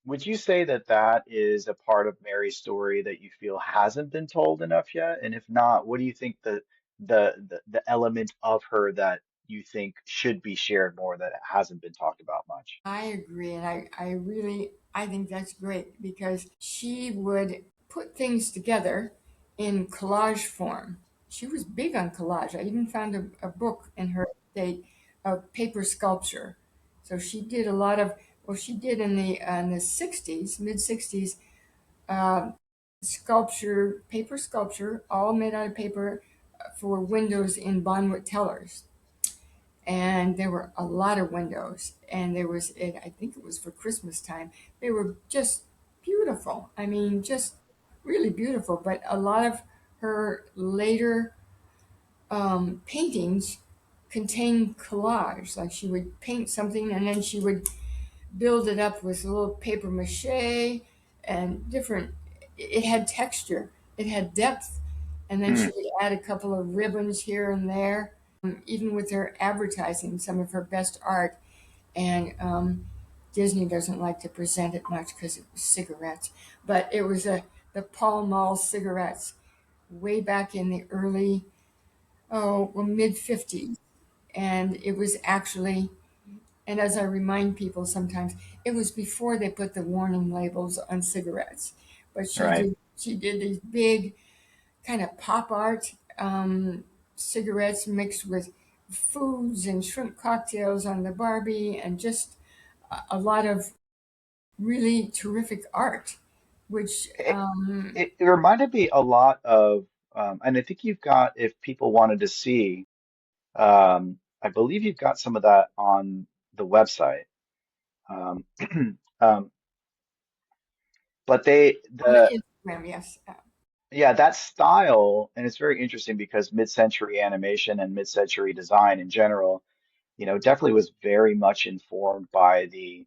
Would you say that that is a part of Mary's story that you feel hasn't been told enough yet? And if not, what do you think the element of her that you think should be shared more that hasn't been talked about much? I agree, and I really I think that's great because she would put things together in collage form. She was big on collage. I even found a book in her day of paper sculpture. So she did a lot of well, she did in the '60s, mid '60s, uh, sculpture, paper sculpture, all made out of paper for windows in Bonwit tellers, and there were a lot of windows, and there was I think it was for Christmas time. They were just beautiful. I mean, just really beautiful. But a lot of her later paintings contain collage. Like she would paint something and then she would build it up with a little paper mache and different. It had texture, it had depth, and then she Hmm. would add a couple of ribbons here and there. Even with her advertising, some of her best art, and Disney doesn't like to present it much because it was cigarettes, but it was the Pall Mall cigarettes way back in the early mid '50s, and it was actually and as I remind people sometimes, it was before they put the warning labels on cigarettes. But Right. she did these big kind of pop art cigarettes mixed with foods and shrimp cocktails on the Barbie and just a lot of really terrific art, which It reminded me a lot of, and I think you've got, if people wanted to see, I believe you've got some of that on the website. Um, um, but on the Instagram, yes. yeah, that style, and it's very interesting because mid-century animation and mid-century design in general, definitely was very much informed by the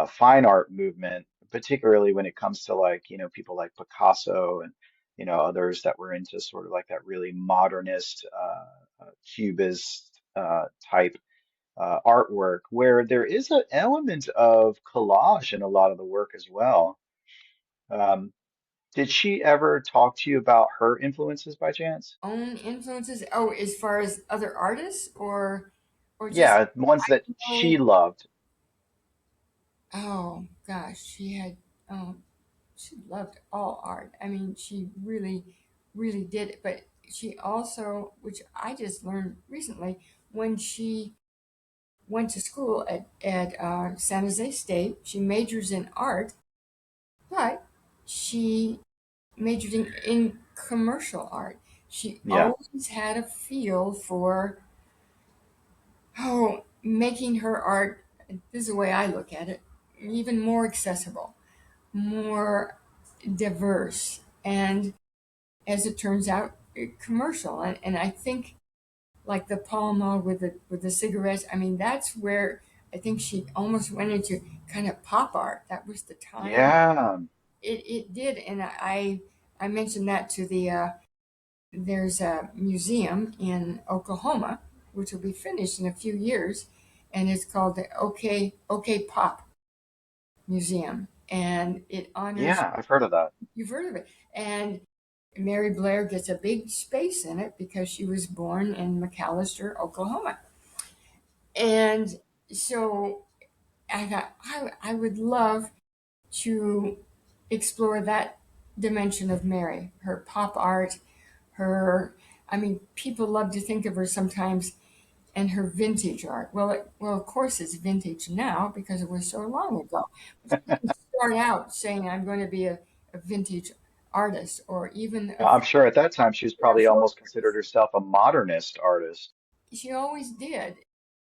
fine art movement, particularly when it comes to like, people like Picasso and, others that were into sort of like that really modernist, cubist type artwork, where there is an element of collage in a lot of the work as well. Um, did she ever talk to you about her influences by chance? Own influences. Oh, as far as other artists or just Yeah, ones that she oh loved. oh gosh, um she loved all art. I mean, she really, really did it. But she also, which I just learned recently, when she went to school at San Jose State, she majors in art, but she majored in commercial art. She Yeah. always had a feel for, making her art, this is the way I look at it, even more accessible, more diverse, and as it turns out, commercial. And I think like the Pall Mall with the cigarettes. I mean, that's where I think she almost went into kind of pop art. That was the time Yeah. it did, and I mentioned that to the there's a museum in Oklahoma which will be finished in a few years, and it's called the OK Pop Museum, and it honors Yeah, I've heard of that. you've heard of it, and Mary Blair gets a big space in it because she was born in McAllister, Oklahoma. And so I thought I would love to explore that dimension of Mary, her pop art, her, I mean, people love to think of her sometimes and her vintage art. Well, of course it's vintage now because it was so long ago. But she didn't start out saying I'm going to be a vintage artist or even a I'm sure at that time she was probably almost considered herself a modernist artist. she always did.